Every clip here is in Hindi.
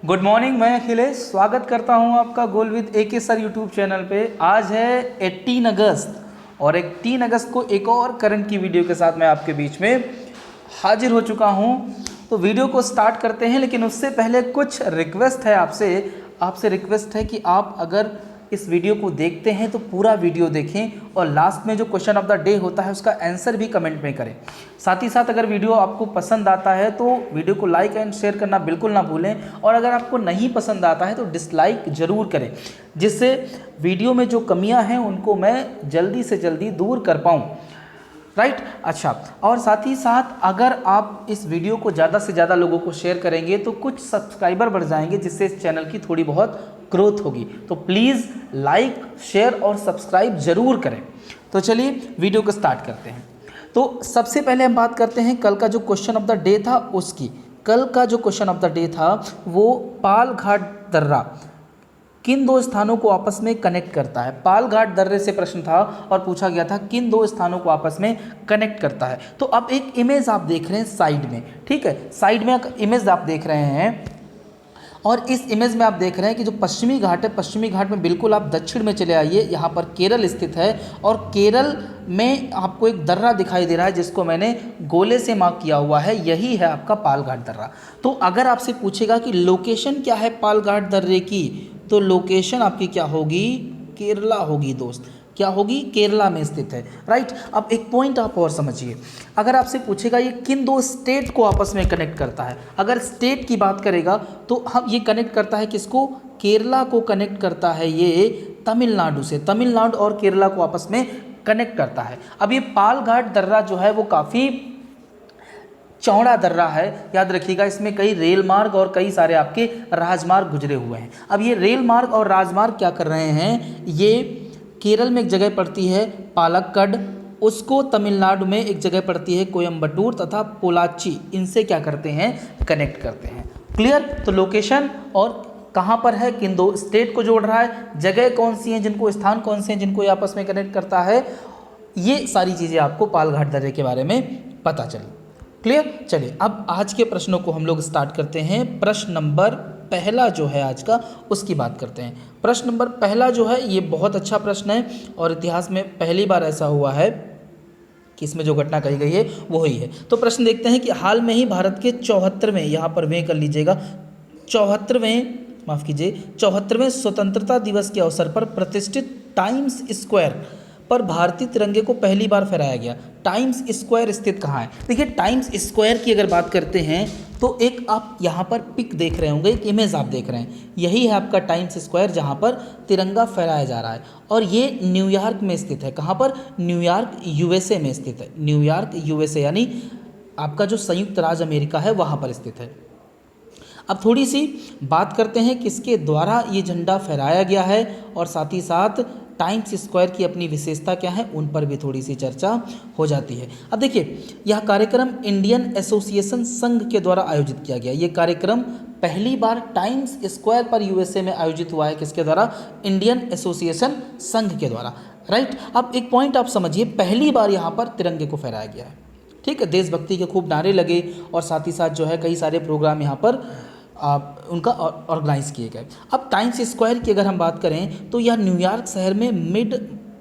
गुड मॉर्निंग, मैं अखिलेश स्वागत करता हूं आपका goal with AK sir YouTube channel पे। आज है 18 अगस्त और 18 अगस्त को एक और करंट की वीडियो के साथ मैं आपके बीच में हाजिर हो चुका हूं। तो वीडियो को स्टार्ट करते हैं, लेकिन उससे पहले कुछ रिक्वेस्ट है आपसे रिक्वेस्ट है कि आप अगर इस वीडियो को देखते हैं तो पूरा वीडियो देखें और लास्ट में जो क्वेश्चन ऑफ द डे होता है उसका आंसर भी कमेंट में करें। साथ ही साथ अगर वीडियो आपको पसंद आता है तो वीडियो को लाइक एंड शेयर करना बिल्कुल ना भूलें, और अगर आपको नहीं पसंद आता है तो डिसलाइक ज़रूर करें, जिससे वीडियो में जो कमियां हैं उनको मैं जल्दी से जल्दी दूर कर पाऊँ। राइट अच्छा, और साथ ही साथ अगर आप इस वीडियो को ज़्यादा से ज़्यादा लोगों को शेयर करेंगे तो कुछ सब्सक्राइबर बढ़ जाएंगे, जिससे इस चैनल की थोड़ी बहुत ग्रोथ होगी। तो प्लीज़ लाइक शेयर और सब्सक्राइब ज़रूर करें। तो चलिए वीडियो को स्टार्ट करते हैं। तो सबसे पहले हम बात करते हैं कल का जो क्वेश्चन ऑफ द डे था उसकी। कल का जो क्वेश्चन ऑफ द डे था वो पाल घाट दर्रा किन दो स्थानों को आपस में कनेक्ट करता है। पाल घाट दर्रे से प्रश्न था और पूछा गया था किन दो स्थानों को आपस में कनेक्ट करता है। तो अब एक इमेज आप देख रहे हैं साइड में, ठीक है, साइड में इमेज आप देख रहे हैं, और इस इमेज में आप देख रहे हैं कि जो पश्चिमी घाट है, पश्चिमी घाट में बिल्कुल आप दक्षिण में चले आइए। यहाँ पर केरल स्थित है और केरल में आपको एक दर्रा दिखाई दे रहा है जिसको मैंने गोले से मार्क किया हुआ है, यही है आपका पाल घाट दर्रा। तो अगर आपसे पूछेगा कि लोकेशन क्या है पाल घाट दर्रे की, तो लोकेशन आपकी क्या होगी, केरला होगी दोस्त। क्या होगी, केरला में स्थित है। राइट, अब एक पॉइंट आप और समझिए, अगर आपसे पूछेगा ये किन दो स्टेट को आपस में कनेक्ट करता है, अगर स्टेट की बात करेगा तो हम ये कनेक्ट करता है किसको, केरला को कनेक्ट करता है ये तमिलनाडु से। तमिलनाडु और केरला को आपस में कनेक्ट करता है। अब ये पाल घाट दर्रा जो है वो काफ़ी चौड़ा दर्रा है, याद रखिएगा। इसमें कई रेल मार्ग और कई सारे आपके राजमार्ग गुजरे हुए हैं। अब ये रेल मार्ग और राजमार्ग क्या कर रहे हैं, ये केरल में एक जगह पड़ती है पालक्कड़, उसको तमिलनाडु में एक जगह पड़ती है कोयम्बटूर तथा पोलाची, इनसे क्या करते हैं, कनेक्ट करते हैं। क्लियर। तो लोकेशन और कहाँ पर है, किन दो स्टेट को जोड़ रहा है, जगह कौन सी हैं जिनको, स्थान कौन से हैं जिनको ये आपस में कनेक्ट करता है, ये सारी चीज़ें आपको पाल घाट दर्रे के बारे में पता चली। क्लियर। चलिए अब आज के प्रश्नों को हम लोग स्टार्ट करते हैं। प्रश्न नंबर पहला जो है आज का उसकी बात करते हैं। प्रश्न नंबर पहला जो है ये बहुत अच्छा प्रश्न है और इतिहास में पहली बार ऐसा हुआ है कि इसमें जो घटना कही गई है वो ही है। तो प्रश्न देखते हैं कि हाल में ही भारत के 74वें, यहाँ पर वे कर लीजिएगा, 74वें स्वतंत्रता दिवस के अवसर पर प्रतिष्ठित टाइम्स स्क्वायर पर भारतीय तिरंगे को पहली बार फहराया गया। टाइम्स स्क्वायर स्थित कहाँ है। देखिए टाइम्स स्क्वायर की अगर बात करते हैं तो एक आप यहाँ पर पिक देख रहे होंगे, एक इमेज आप देख रहे हैं, यही है आपका टाइम्स स्क्वायर जहाँ पर तिरंगा फहराया जा रहा है, और ये न्यूयॉर्क में स्थित है। कहाँ पर, न्यूयॉर्क USA में स्थित है। न्यूयॉर्क USA यानी आपका जो संयुक्त राज्य अमेरिका है वहाँ पर स्थित है। अब थोड़ी सी बात करते हैं किसके द्वारा ये झंडा फहराया गया है, और साथ ही साथ टाइम्स स्क्वायर की अपनी विशेषता क्या है उन पर भी थोड़ी सी चर्चा हो जाती है। अब देखिए यह कार्यक्रम इंडियन एसोसिएशन संघ के द्वारा आयोजित किया गया। ये कार्यक्रम पहली बार टाइम्स स्क्वायर पर USA में आयोजित हुआ है, किसके द्वारा, इंडियन एसोसिएशन संघ के द्वारा। राइट, अब एक पॉइंट आप समझिए, पहली बार यहाँ पर तिरंगे को फहराया गया है। ठीक है, देशभक्ति के खूब नारे लगे और साथ ही साथ जो है कई सारे प्रोग्राम यहाँ पर उनका ऑर्गेनाइज किए गए। अब टाइम्स स्क्वायर की अगर हम बात करें तो यह न्यूयॉर्क शहर में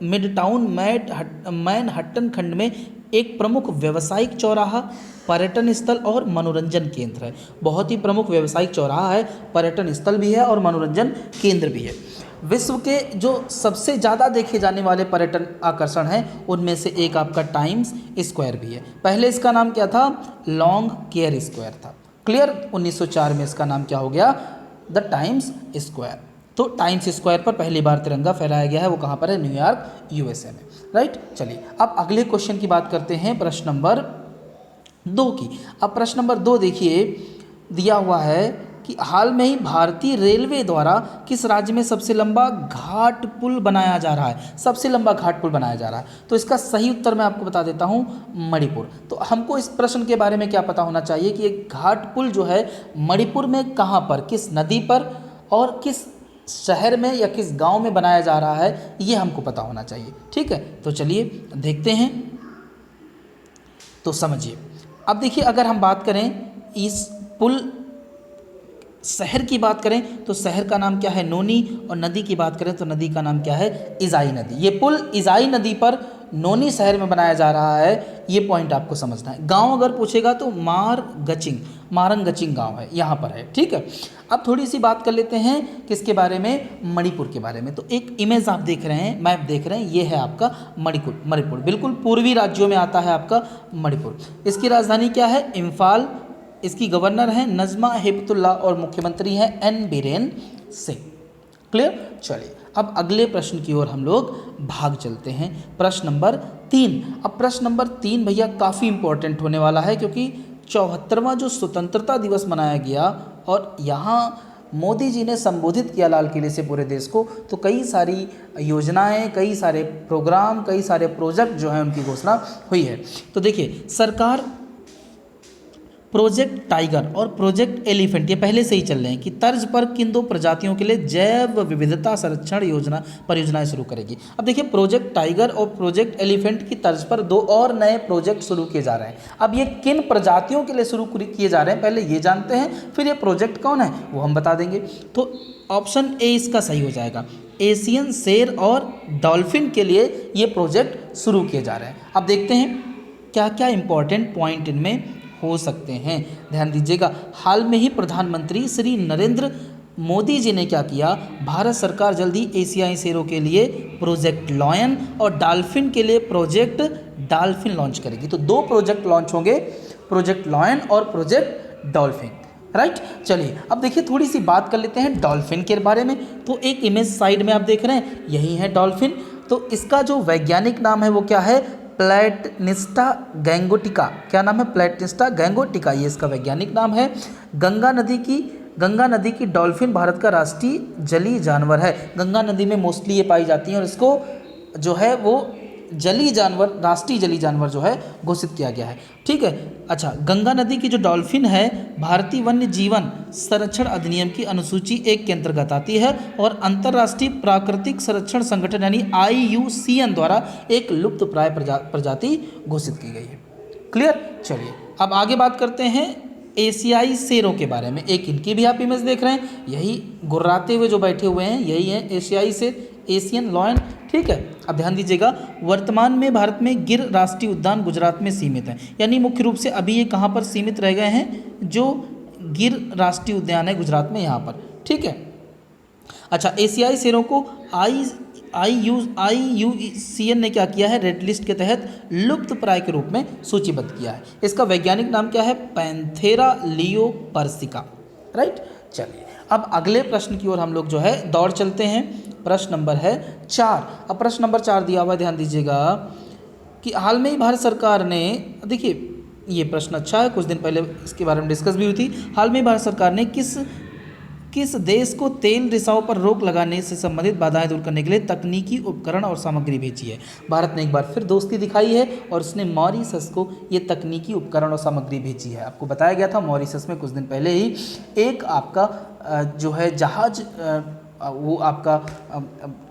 मिड टाउन मैनहट्टन खंड में एक प्रमुख व्यावसायिक चौराहा, पर्यटन स्थल और मनोरंजन केंद्र है। बहुत ही प्रमुख व्यावसायिक चौराहा है, पर्यटन स्थल भी है और मनोरंजन केंद्र भी है। विश्व के जो सबसे ज़्यादा देखे जाने वाले पर्यटन आकर्षण हैं उनमें से एक आपका टाइम्स स्क्वायर भी है। पहले इसका नाम क्या था, लॉन्ग केयर स्क्वायर था। क्लियर। 1904 में इसका नाम क्या हो गया, द टाइम्स स्क्वायर। तो टाइम्स स्क्वायर पर पहली बार तिरंगा फहराया गया है, वो कहाँ पर है, न्यूयॉर्क USA में। राइट, चलिए अब अगले क्वेश्चन की बात करते हैं, प्रश्न नंबर 2 की। अब प्रश्न नंबर 2 देखिए, दिया हुआ है कि हाल में ही भारतीय रेलवे द्वारा किस राज्य में सबसे लंबा घाट पुल बनाया जा रहा है, सबसे लंबा घाट पुल बनाया जा रहा है। तो इसका सही उत्तर मैं आपको बता देता हूँ, मणिपुर। तो हमको इस प्रश्न के बारे में क्या पता होना चाहिए कि एक घाट पुल जो है मणिपुर में कहाँ पर, किस नदी पर और किस शहर में या किस गांव में बनाया जा रहा है, ये हमको पता होना चाहिए। ठीक है, तो चलिए देखते हैं, तो समझिए। अब देखिए अगर हम बात करें इस पुल शहर की बात करें तो शहर का नाम क्या है, नोनी, और नदी की बात करें तो नदी का नाम क्या है, इजाई नदी। ये पुल इजाई नदी पर नोनी शहर में बनाया जा रहा है, ये पॉइंट आपको समझना है। गांव अगर पूछेगा तो मारंगचिंग गांव है, यहाँ पर है, ठीक है। अब थोड़ी सी बात कर लेते हैं किसके बारे में, मणिपुर के बारे में। तो एक इमेज आप देख रहे हैं, मैप देख रहे हैं, ये है आपका मणिपुर, बिल्कुल पूर्वी राज्यों में आता है आपका मणिपुर। इसकी राजधानी क्या है, इम्फाल। इसकी गवर्नर है नजमा हेपतुल्ला और मुख्यमंत्री हैं एन बीरेन सिंह। क्लियर। चलिए अब अगले प्रश्न की ओर हम लोग भाग चलते हैं, प्रश्न नंबर 3। अब प्रश्न नंबर 3 भैया काफ़ी इंपॉर्टेंट होने वाला है, क्योंकि 74वां जो स्वतंत्रता दिवस मनाया गया और यहाँ मोदी जी ने संबोधित किया लाल किले से पूरे देश को, तो कई सारी योजनाएं, कई सारे प्रोग्राम, कई सारे प्रोजेक्ट जो हैं उनकी घोषणा हुई है। तो देखिए परियोजना प्रोजेक्ट टाइगर और प्रोजेक्ट एलिफेंट ये पहले से ही चल रहे हैं कि तर्ज पर किन 2 प्रजातियों के लिए जैव विविधता संरक्षण परियोजनाएं शुरू करेगी। अब देखिए प्रोजेक्ट टाइगर और प्रोजेक्ट एलिफेंट की तर्ज पर 2 और नए प्रोजेक्ट शुरू किए जा रहे हैं। अब ये किन प्रजातियों के लिए शुरू किए जा रहे हैं पहले ये जानते हैं, फिर ये प्रोजेक्ट कौन है वो हम बता देंगे। तो ऑप्शन ए इसका सही हो जाएगा, एशियन शेर और डॉल्फिन के लिए ये प्रोजेक्ट शुरू किए जा रहे हैं। अब देखते हैं क्या क्या इंपॉर्टेंट पॉइंट इनमें हो सकते हैं, ध्यान दीजिएगा। हाल में ही प्रधानमंत्री श्री नरेंद्र मोदी जी ने क्या किया, भारत सरकार जल्दी एशियाई शेरों के लिए प्रोजेक्ट लॉयन और डॉल्फिन के लिए प्रोजेक्ट डॉल्फिन लॉन्च करेगी। तो 2 प्रोजेक्ट लॉन्च होंगे, प्रोजेक्ट लॉयन और प्रोजेक्ट डॉल्फिन, राइट। चलिए अब देखिए थोड़ी सी बात कर लेते हैं डॉल्फिन के बारे में। तो एक इमेज साइड में आप देख रहे हैं, यही है डॉल्फिन। तो इसका जो वैज्ञानिक नाम है वो क्या है, प्लैटनिस्टा गैंगोटिका। क्या नाम है, प्लैटनिस्टा गैंगोटिका, ये इसका वैज्ञानिक नाम है। गंगा नदी की डॉल्फिन भारत का राष्ट्रीय जलीय जानवर है। गंगा नदी में मोस्टली ये पाई जाती हैं और इसको जो है वो जलीय जानवर, राष्ट्रीय जलीय जानवर जो है घोषित किया गया है, ठीक है। अच्छा, गंगा नदी की जो डॉल्फिन है भारतीय वन्य जीवन संरक्षण अधिनियम की अनुसूची 1 के अंतर्गत आती है और अंतर्राष्ट्रीय प्राकृतिक संरक्षण संगठन यानी IUCN द्वारा एक लुप्त प्राय प्रजाति घोषित की गई है। क्लियर। चलिए अब आगे बात करते हैं एशियाई शेरों के बारे में। एक इनकी भी आप इमेज देख रहे हैं, यही गुर्राते हुए जो बैठे हुए हैं यही है एशियाई शेर, एशियन लॉयन, ठीक है। अब ध्यान दीजिएगा, वर्तमान में भारत में गिर राष्ट्रीय उद्यान गुजरात में सीमित है, यानी मुख्य रूप से अभी ये कहाँ पर सीमित रह गए हैं, जो गिर राष्ट्रीय उद्यान है गुजरात में, यहाँ पर, ठीक है। अच्छा, एशियाई शेरों को IUCN ने क्या किया है, रेड लिस्ट के तहत लुप्त प्राय के रूप में सूचीबद्ध किया है। इसका वैज्ञानिक नाम क्या है, पैंथेरा लियोपर्सिका, राइट। चलिए अब अगले प्रश्न की ओर हम लोग जो है दौड़ चलते हैं। प्रश्न नंबर है 4। अब प्रश्न नंबर 4 दिया हुआ है, ध्यान दीजिएगा कि हाल में ही भारत सरकार ने, देखिए ये प्रश्न अच्छा है, कुछ दिन पहले इसके बारे में डिस्कस भी हुई थी। हाल में ही भारत सरकार ने किस देश को तेल रिसाव पर रोक लगाने से संबंधित बाधाएं दूर करने के लिए तकनीकी उपकरण और सामग्री भेजी है। भारत ने एक बार फिर दोस्ती दिखाई है और उसने मॉरिशस को ये तकनीकी उपकरण और सामग्री भेजी है। आपको बताया गया था मॉरिशस में कुछ दिन पहले ही एक आपका जो है जहाज वो आपका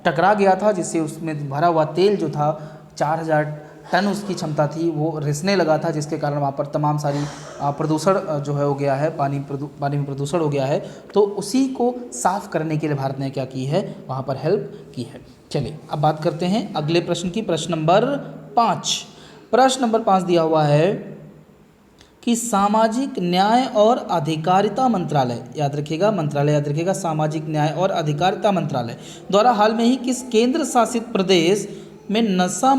टकरा गया था, जिससे उसमें भरा हुआ तेल जो था 4000 टन उसकी क्षमता थी, वो रिसने लगा था, जिसके कारण वहाँ पर तमाम सारी प्रदूषण जो है हो गया है, पानी में प्रदूषण हो गया है। तो उसी को साफ़ करने के लिए भारत ने क्या की है, वहाँ पर हेल्प की है। चलिए अब बात करते हैं अगले प्रश्न की, प्रश्न नंबर 5। प्रश्न नंबर 5 दिया हुआ है कि सामाजिक न्याय और अधिकारिता मंत्रालय, याद रखिएगा मंत्रालय याद रखिएगा, सामाजिक न्याय और अधिकारिता मंत्रालय द्वारा हाल में ही किस केंद्र शासित प्रदेश में नशा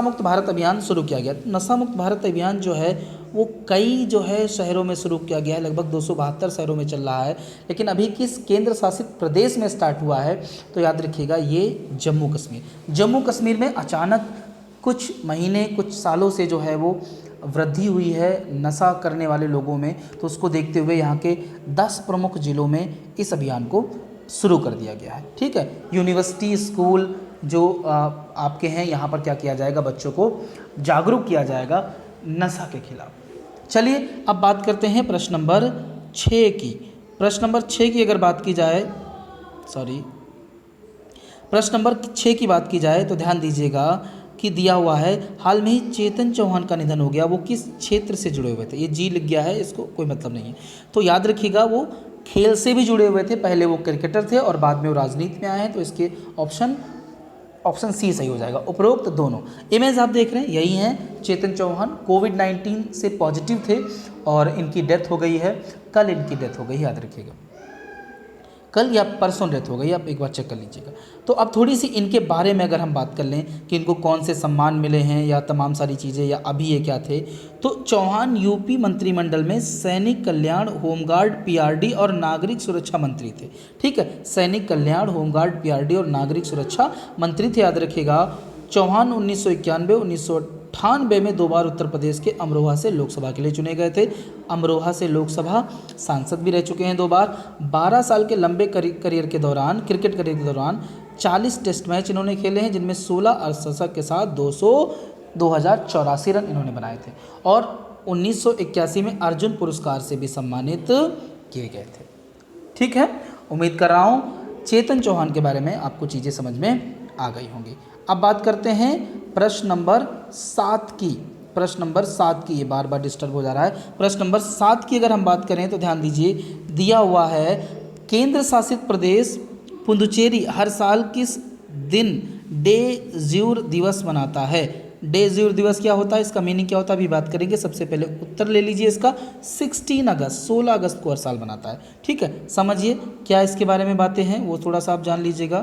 मुक्त भारत अभियान शुरू किया गया। नशा मुक्त भारत अभियान जो है वो कई जो है शहरों में शुरू किया गया है, लगभग 272 शहरों में चल रहा है, लेकिन अभी किस केंद्र शासित प्रदेश में स्टार्ट हुआ है, तो याद रखिएगा ये जम्मू कश्मीर। जम्मू कश्मीर में अचानक कुछ महीने कुछ सालों से जो है वो वृद्धि हुई है नशा करने वाले लोगों में, तो उसको देखते हुए यहाँ के 10 प्रमुख जिलों में इस अभियान को शुरू कर दिया गया है, ठीक है। यूनिवर्सिटी, स्कूल जो आपके हैं, यहाँ पर क्या किया जाएगा, बच्चों को जागरूक किया जाएगा नशा के खिलाफ। चलिए अब बात करते हैं प्रश्न नंबर 6 की। प्रश्न नंबर 6 की अगर बात की जाए, प्रश्न नंबर 6 की बात की जाए तो ध्यान दीजिएगा, कि दिया हुआ है हाल में ही चेतन चौहान का निधन हो गया, वो किस क्षेत्र से जुड़े हुए थे। ये जी लिख गया है, इसको कोई मतलब नहीं है, तो याद रखिएगा वो खेल से भी जुड़े हुए थे। पहले वो क्रिकेटर थे और बाद में वो राजनीति में आए हैं, तो इसके ऑप्शन सी सही हो जाएगा। उपरोक्त दोनों इमेज आप देख रहे हैं यही हैं चेतन चौहान, कोविड-19 से पॉजिटिव थे और इनकी डेथ हो गई है, कल इनकी डेथ हो गई, याद रखिएगा कल या परसों डेथ हो गई, आप एक बार चेक कर लीजिएगा। तो अब थोड़ी सी इनके बारे में अगर हम बात कर लें कि इनको कौन से सम्मान मिले हैं या तमाम सारी चीज़ें या अभी ये क्या थे, तो चौहान यूपी मंत्रिमंडल में सैनिक कल्याण, होमगार्ड, पीआरडी और नागरिक सुरक्षा मंत्री थे। ठीक है, सैनिक कल्याण, होमगार्ड, पीआरडी और नागरिक सुरक्षा मंत्री थे, याद रखिएगा। चौहान 1991, 1998 में 2 बार उत्तर प्रदेश के अमरोहा से लोकसभा के लिए चुने गए थे। अमरोहा से लोकसभा सांसद भी रह चुके हैं 2 बार। 12 साल के लंबे करियर के दौरान, क्रिकेट करियर के दौरान 40 टेस्ट मैच इन्होंने खेले हैं, जिनमें 16 अर्धशतक के साथ 2084 रन इन्होंने बनाए थे और 1981 में अर्जुन पुरस्कार से भी सम्मानित किए गए थे। ठीक है, उम्मीद कर रहा हूँ चेतन चौहान के बारे में आपको चीज़ें समझ में आ गई होंगी। अब बात करते हैं प्रश्न नंबर 7 की। प्रश्न नंबर 7 की, ये बार बार डिस्टर्ब हो जा रहा है। प्रश्न नंबर 7 की अगर हम बात करें तो ध्यान दीजिए, दिया हुआ है केंद्र शासित प्रदेश पुदुचेरी हर साल किस दिन डे ज़्यूर दिवस मनाता है। डे ज़्यूर दिवस क्या होता है, इसका मीनिंग क्या होता है, अभी बात करेंगे। सबसे पहले उत्तर ले लीजिए इसका, 16 अगस्त को हर साल मनाता है। ठीक है, समझिए क्या इसके बारे में बातें हैं वो थोड़ा सा आप जान लीजिएगा।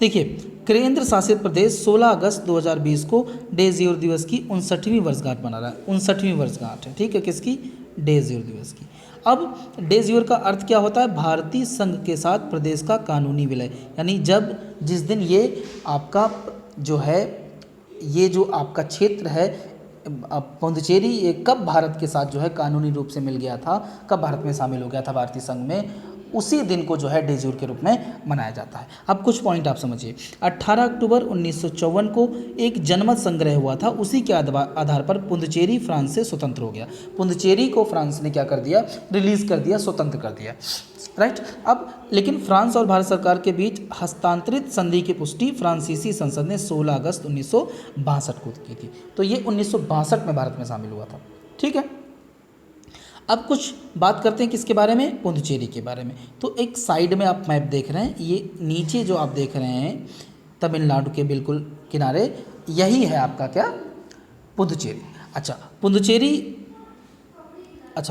देखिए, केंद्र शासित प्रदेश 16 अगस्त 2020 को डे ज़्यूर दिवस की 59वीं वर्षगांठ मना रहा है। 59वीं वर्षगांठ है, ठीक है, किसकी, डे ज़्यूर दिवस की। अब डे ज़्यूर का अर्थ क्या होता है, भारतीय संघ के साथ प्रदेश का कानूनी विलय, यानी जिस दिन ये आपका जो है, ये जो आपका क्षेत्र है पुदुचेरी, ये कब भारत के साथ जो है कानूनी रूप से मिल गया था, कब भारत में शामिल हो गया था भारतीय संघ में, उसी दिन को जो है डे ज़्यूर के रूप में मनाया जाता है। अब कुछ पॉइंट आप समझिए। 18 अक्टूबर 1954 को एक जनमत संग्रह हुआ था, उसी के आधार पर पुदुचेरी फ्रांस से स्वतंत्र हो गया। पुदुचेरी को फ्रांस ने क्या कर दिया, रिलीज़ कर दिया, स्वतंत्र कर दिया, राइट। अब लेकिन फ्रांस और भारत सरकार के बीच हस्तांतरित संधि की पुष्टि फ्रांसीसी संसद ने 16 अगस्त 1962 को की थी। तो ये 1962 में भारत में शामिल हुआ था। ठीक है, अब कुछ बात करते हैं किसके बारे में, पुदुचेरी के बारे में। तो एक साइड में आप मैप देख रहे हैं, ये नीचे जो आप देख रहे हैं तमिलनाडु के बिल्कुल किनारे, यही है आपका क्या, पुदुचेरी। अच्छा, पुदुचेरी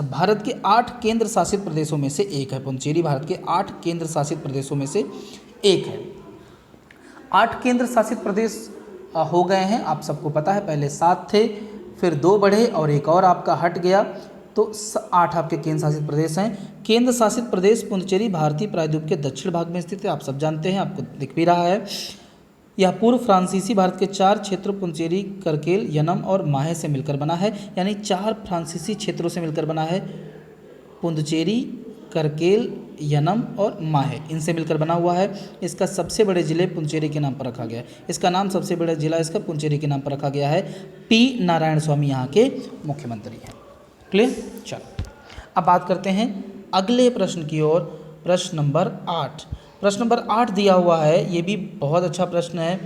भारत के 8 केंद्र शासित प्रदेशों में से एक है। पुदुचेरी भारत के 8 केंद्र शासित प्रदेशों में से एक है। 8 केंद्र शासित प्रदेश हो गए हैं, आप सबको पता है, पहले 7 थे, फिर 2 बढ़े और एक और आपका हट गया, तो 8 आपके केंद्र शासित प्रदेश हैं। केंद्र शासित प्रदेश पुदुचेरी भारतीय प्रायद्वीप के दक्षिण भाग में स्थित है, आप सब जानते हैं, आपको दिख भी रहा है। यह पूर्व फ्रांसीसी भारत के 4 क्षेत्रों पुदुचेरी, करकेल, यनम और माहे से मिलकर बना है, यानी 4 फ्रांसीसी क्षेत्रों से मिलकर बना है। पुदुचेरी, करकेल, यनम और माहे, इनसे मिलकर बना हुआ है। इसका सबसे बड़े जिले पुदुचेरी के नाम पर रखा गया है। इसका नाम सबसे बड़ा जिला इसका पुदुचेरी के नाम पर रखा गया है। पी नारायण स्वामी यहाँ के मुख्यमंत्री हैं। क्लियर, चलो अब बात करते हैं अगले प्रश्न की ओर। प्रश्न नंबर 8, प्रश्न नंबर 8 दिया हुआ है, ये भी बहुत अच्छा प्रश्न है।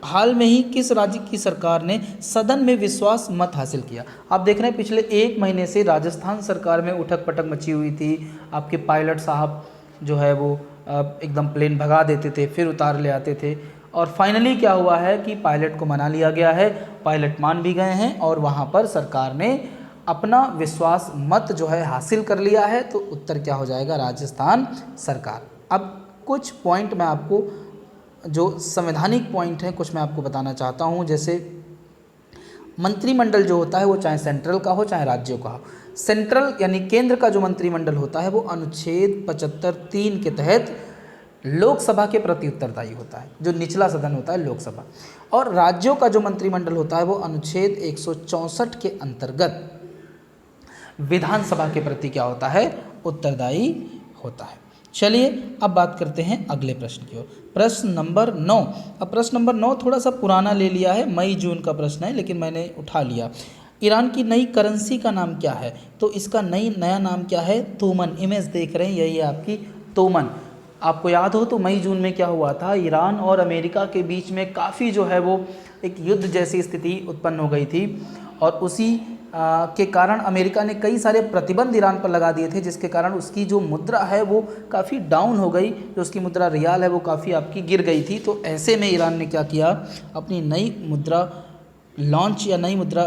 हाल में ही किस राज्य की सरकार ने सदन में विश्वास मत हासिल किया। आप देख रहे हैं पिछले 1 महीने से राजस्थान सरकार में उठक पटक मची हुई थी। आपके पायलट साहब जो है वो एकदम प्लेन भगा देते थे, फिर उतार ले आते थे, और फाइनली क्या हुआ है कि पायलट को मना लिया गया है, पायलट मान भी गए हैं और वहाँ पर सरकार ने अपना विश्वास मत जो है हासिल कर लिया है। तो उत्तर क्या हो जाएगा, राजस्थान सरकार। अब कुछ पॉइंट मैं आपको, जो संवैधानिक पॉइंट हैं, कुछ मैं आपको बताना चाहता हूं। जैसे मंत्रिमंडल जो होता है वो चाहे सेंट्रल का हो चाहे राज्यों का हो, सेंट्रल यानी केंद्र का जो मंत्रिमंडल होता है वो अनुच्छेद 75(3) के तहत लोकसभा के प्रति उत्तरदायी होता है, जो निचला सदन होता है लोकसभा। और राज्यों का जो मंत्रिमंडल होता है वो अनुच्छेद 164 के अंतर्गत विधानसभा के प्रति क्या होता है, उत्तरदायी होता है। चलिए अब बात करते हैं अगले प्रश्न की ओर। प्रश्न नंबर 9। अब प्रश्न नंबर 9 थोड़ा सा पुराना ले लिया है, मई जून का प्रश्न है, लेकिन मैंने उठा लिया। ईरान की नई करेंसी का नाम क्या है, तो इसका नया नाम क्या है, तोमन। इमेज देख रहे हैं, यही है आपकी तोमन। आपको याद हो तो मई जून में क्या हुआ था, ईरान और अमेरिका के बीच में काफ़ी जो है वो एक युद्ध जैसी स्थिति उत्पन्न हो गई थी और उसी के कारण अमेरिका ने कई सारे प्रतिबंध ईरान पर लगा दिए थे, जिसके कारण उसकी जो मुद्रा है वो काफ़ी डाउन हो गई, जो उसकी मुद्रा रियाल है वो काफ़ी आपकी गिर गई थी। तो ऐसे में ईरान ने क्या किया, अपनी नई मुद्रा लॉन्च या नई मुद्रा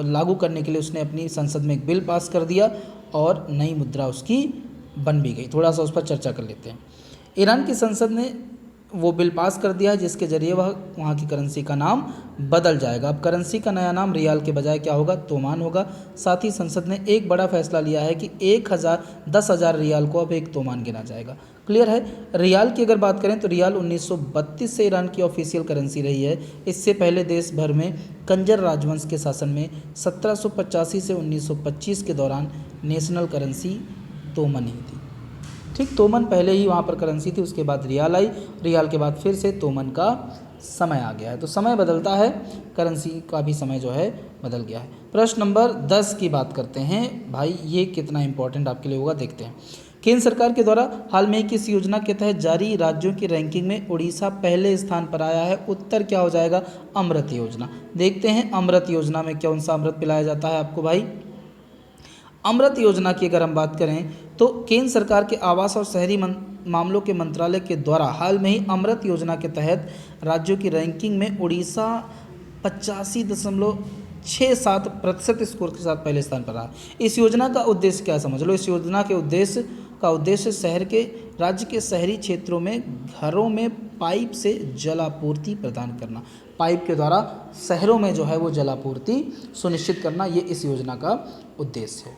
लागू करने के लिए उसने अपनी संसद में एक बिल पास कर दिया और नई मुद्रा उसकी बन भी गई। थोड़ा सा उस पर चर्चा कर लेते हैं। ईरान की संसद ने वो बिल पास कर दिया जिसके ज़रिए वहाँ की करेंसी का नाम बदल जाएगा। अब करेंसी का नया नाम रियाल के बजाय क्या होगा, तोमान होगा। साथ ही संसद ने एक बड़ा फैसला लिया है कि 10,000 रियाल को अब एक तोमान गिना जाएगा। क्लियर है। रियाल की अगर बात करें तो रियाल 1932 से ईरान की ऑफिशियल करेंसी रही है। इससे पहले देश भर में कंजर राजवंश के शासन में 1785 से 1925 के दौरान नेशनल करेंसी तोमन ही थी। ठीक, तोमन पहले ही वहाँ पर करेंसी थी, उसके बाद रियाल आई, रियाल के बाद फिर से तोमन का समय आ गया है। तो समय बदलता है, करेंसी का भी समय जो है बदल गया है। प्रश्न नंबर 10 की बात करते हैं। भाई ये कितना इंपॉर्टेंट आपके लिए होगा, देखते हैं। केंद्र सरकार के द्वारा हाल में किस योजना के तहत जारी राज्यों की रैंकिंग में उड़ीसा पहले स्थान पर आया है? उत्तर क्या हो जाएगा, अमृत योजना। देखते हैं अमृत योजना में कौन सा अमृत पिलाया जाता है आपको। भाई अमृत योजना की अगर हम बात करें तो केंद्र सरकार के आवास और शहरी मामलों के मंत्रालय के द्वारा हाल में ही अमृत योजना के तहत राज्यों की रैंकिंग में उड़ीसा 85.67% स्कोर के साथ पहले स्थान पर रहा। इस योजना का उद्देश्य क्या, समझ लो। इस योजना के उद्देश्य राज्य के शहरी क्षेत्रों में घरों में पाइप से जलापूर्ति प्रदान करना। पाइप के द्वारा शहरों में जो है वो जलापूर्ति सुनिश्चित करना, ये इस योजना का उद्देश्य है।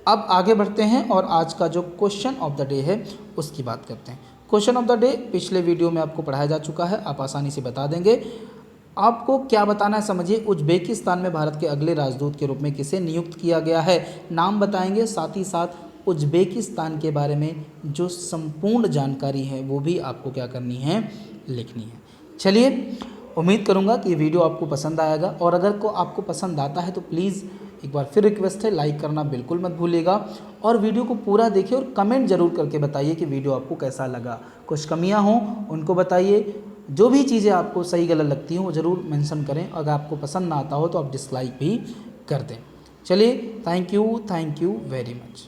अब आगे बढ़ते हैं और आज का जो क्वेश्चन ऑफ द डे है उसकी बात करते हैं। क्वेश्चन ऑफ द डे पिछले वीडियो में आपको पढ़ाया जा चुका है, आप आसानी से बता देंगे। आपको क्या बताना है, समझिए। उज्बेकिस्तान में भारत के अगले राजदूत के रूप में किसे नियुक्त किया गया है, नाम बताएंगे। साथ ही साथ उज्बेकिस्तान के बारे में जो संपूर्ण जानकारी है वो भी आपको क्या करनी है, लिखनी है। चलिए, उम्मीद करूंगा कि ये वीडियो आपको पसंद आएगा और अगर आपको पसंद आता है तो प्लीज़ एक बार फिर रिक्वेस्ट है, लाइक करना बिल्कुल मत भूलिएगा और वीडियो को पूरा देखिए और कमेंट जरूर करके बताइए कि वीडियो आपको कैसा लगा। कुछ कमियां हों उनको बताइए, जो भी चीज़ें आपको सही गलत लगती हों वो ज़रूर मेंशन करें। अगर आपको पसंद ना आता हो तो आप डिसलाइक भी कर दें। चलिए, थैंक यू वेरी मच।